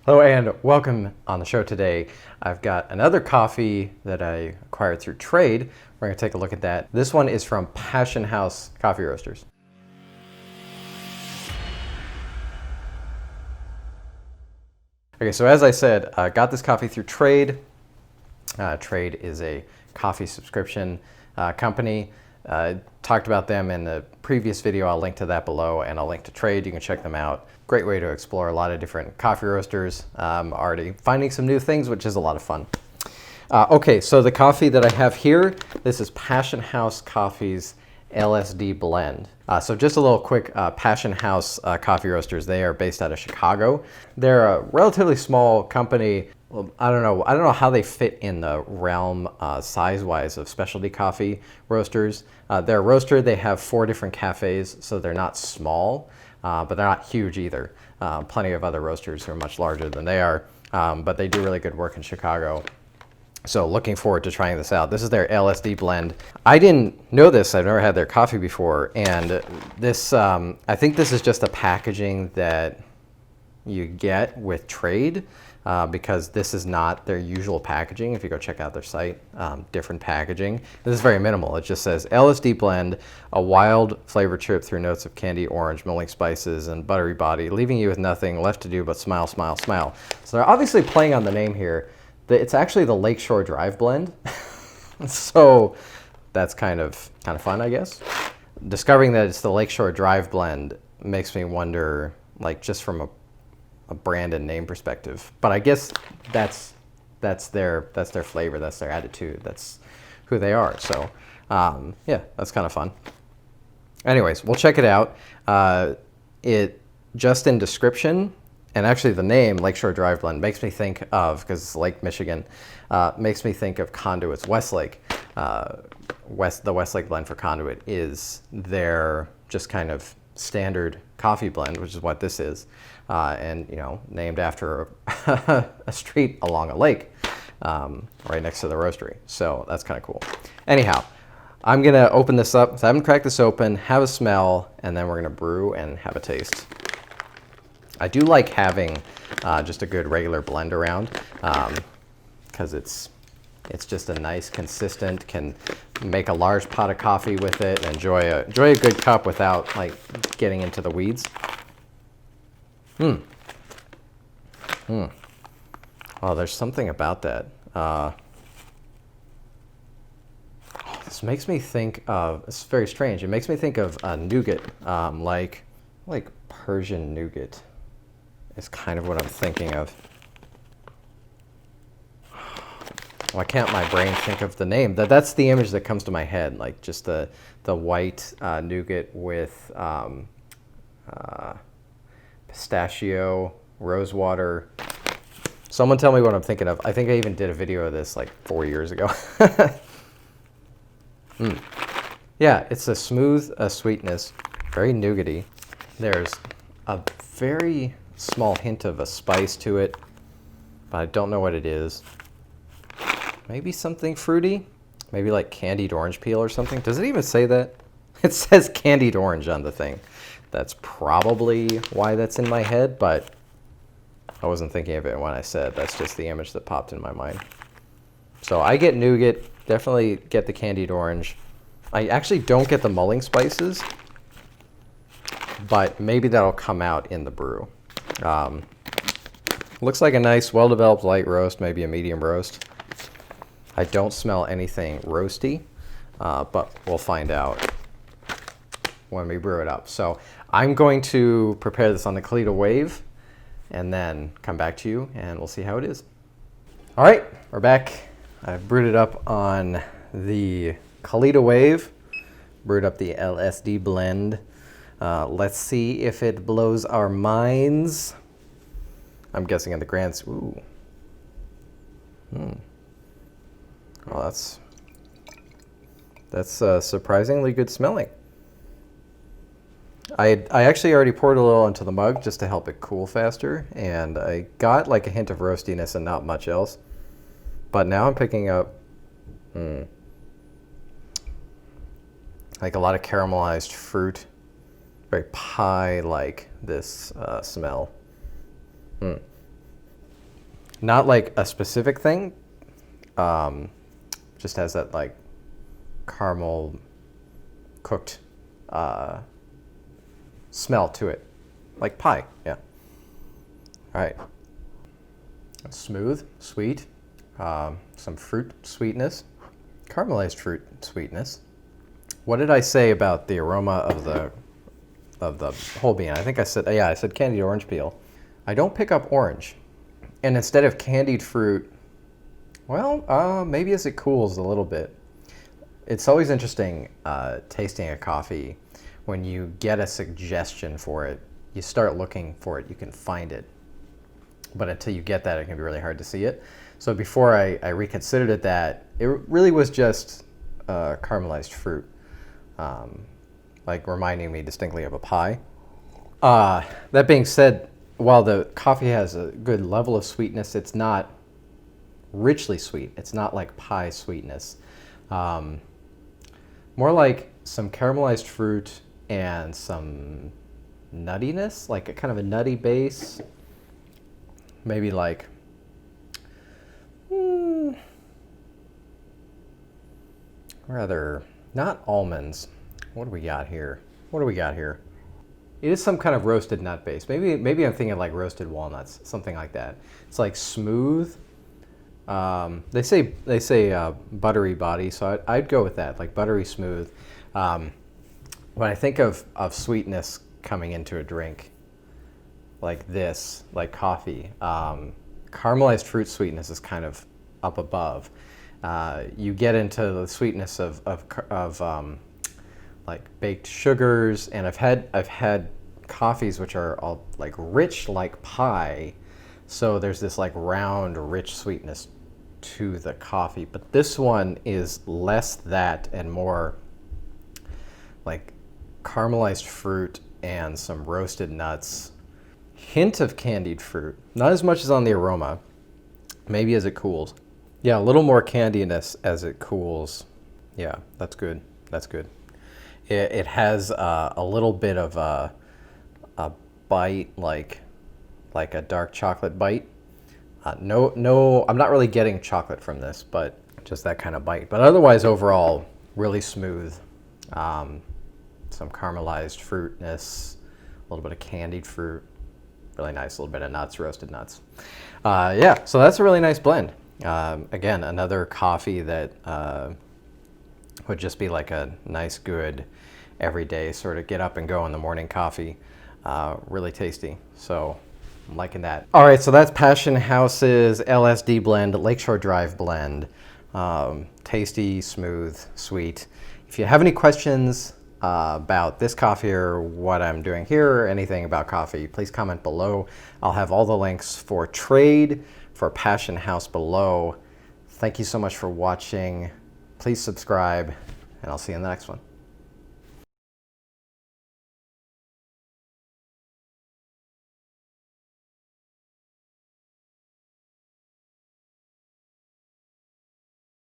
Hello and welcome on the show today. I've got another coffee that I acquired through trade. We're going to take a look at that. This one is from Passion House Coffee Roasters. Okay, so as I said, I got this coffee through trade. Trade is a coffee subscription company. Talked about them in the previous video. I'll link to that below, and I'll link to Trade. You can check them out. Great way to explore a lot of different coffee roasters. Already finding some new things, which is a lot of fun. Okay, so the coffee that I have here, this is Passion House Coffee's LSD blend. So just a little quick Passion House coffee roasters. They are based out of Chicago. They're a relatively small company. Well, I don't know how they fit in the realm size-wise of specialty coffee roasters. They're a roaster. They have 4 different cafes, so they're not small, but they're not huge either. Plenty of other roasters who are much larger than they are, but they do really good work in Chicago. So looking forward to trying this out. This is their LSD blend. I didn't know this. I've never had their coffee before, and this I think this is just a packaging that you get with trade. Because this is not their usual packaging. If you go check out their site, different packaging. This is very minimal. It just says LSD blend, a wild flavor trip through notes of candy, orange, milling spices, and buttery body, leaving you with nothing left to do but smile, smile, smile. So they're obviously playing on the name here. It's actually the Lakeshore Drive blend. So that's kind of fun, I guess. Discovering that it's the Lakeshore Drive blend makes me wonder, like, just from a brand and name perspective, but I guess that's their flavor, that's their attitude, that's who they are. So yeah, that's kind of fun. Anyways, we'll check it out. It just in description, and actually the name Lakeshore Drive Blend makes me think of, because it's Lake Michigan, makes me think of Conduit's Westlake. The Westlake blend for Conduit is their just kind of standard coffee blend, which is what this is, and named after a street along a lake, right next to the roastery. So that's kind of cool. Anyhow, I'm gonna open this up. So I haven't cracked this open, have a smell, and then we're gonna brew and have a taste. I do like having just a good regular blend around, because it's just a nice, consistent, can make a large pot of coffee with it and enjoy a good cup without like getting into the weeds. Oh, there's something about that. This makes me think of, it's very strange. It makes me think of nougat, like Persian nougat is kind of what I'm thinking of. Why can't my brain think of the name? That's the image that comes to my head, like just the white nougat with pistachio, rosewater. Someone tell me what I'm thinking of. I think I even did a video of this like 4 years ago. Yeah, it's a smooth sweetness, very nougaty. There's a very small hint of a spice to it, but I don't know what it is. Maybe something fruity, maybe like candied orange peel or something. Does it even say that? It says candied orange on the thing. That's probably why that's in my head, but I wasn't thinking of it when I said. That's just the image that popped in my mind. So I get nougat, definitely get the candied orange. I actually don't get the mulling spices, but maybe that'll come out in the brew. Looks like a nice, well-developed light roast, maybe a medium roast. I don't smell anything roasty, but we'll find out when we brew it up. So I'm going to prepare this on the Kalita Wave and then come back to you and we'll see how it is. All right, we're back. I've brewed it up on the Kalita Wave, brewed up the LSD blend. Let's see if it blows our minds. I'm guessing in the grand, ooh. Well, that's surprisingly good smelling. I actually already poured a little into the mug just to help it cool faster, and I got like a hint of roastiness and not much else. But now I'm picking up like a lot of caramelized fruit, very pie-like this smell. Not like a specific thing, just has that like caramel cooked smell to it, like pie. Yeah. All right. Smooth, sweet, some fruit sweetness, caramelized fruit sweetness. What did I say about the aroma of the whole bean? I think I said, yeah, I said candied orange peel. I don't pick up orange, and instead of candied fruit, well, maybe as it cools a little bit. It's always interesting tasting a coffee when you get a suggestion for it. You start looking for it, you can find it. But until you get that, it can be really hard to see it. So before I reconsidered it, that it really was just caramelized fruit, like reminding me distinctly of a pie. That being said, while the coffee has a good level of sweetness, it's not richly sweet. It's not like pie sweetness. More like some caramelized fruit and some nuttiness, like a kind of a nutty base. Maybe like, rather, not almonds. What do we got here? What do we got here? It is some kind of roasted nut base. Maybe I'm thinking like roasted walnuts, something like that. It's like smooth. They say buttery body, so I'd go with that, like buttery smooth. When I think of sweetness coming into a drink like this, like coffee, caramelized fruit sweetness is kind of up above. You get into the sweetness of like baked sugars, and I've had coffees which are all like rich like pie, so there's this like round rich sweetness to the coffee, but this one is less that and more like caramelized fruit and some roasted nuts, hint of candied fruit, not as much as on the Aroma, maybe as it cools. Yeah, a little more candiness as it cools. Yeah, that's good. That's good. It has a little bit of a bite, like a dark chocolate bite. No, I'm not really getting chocolate from this, but just that kind of bite. But otherwise, overall, really smooth. Some caramelized fruitness, a little bit of candied fruit, really nice, a little bit of nuts, roasted nuts. Yeah, so that's a really nice blend. Again, another coffee that would just be like a nice, good, everyday sort of get up and go in the morning coffee. Really tasty. So I'm liking that. All right, so that's Passion House's LSD blend, Lakeshore Drive blend. Tasty, smooth, sweet. If you have any questions about this coffee or what I'm doing here or anything about coffee, please comment below. I'll have all the links for trade for Passion House below. Thank you so much for watching. Please subscribe, and I'll see you in the next one.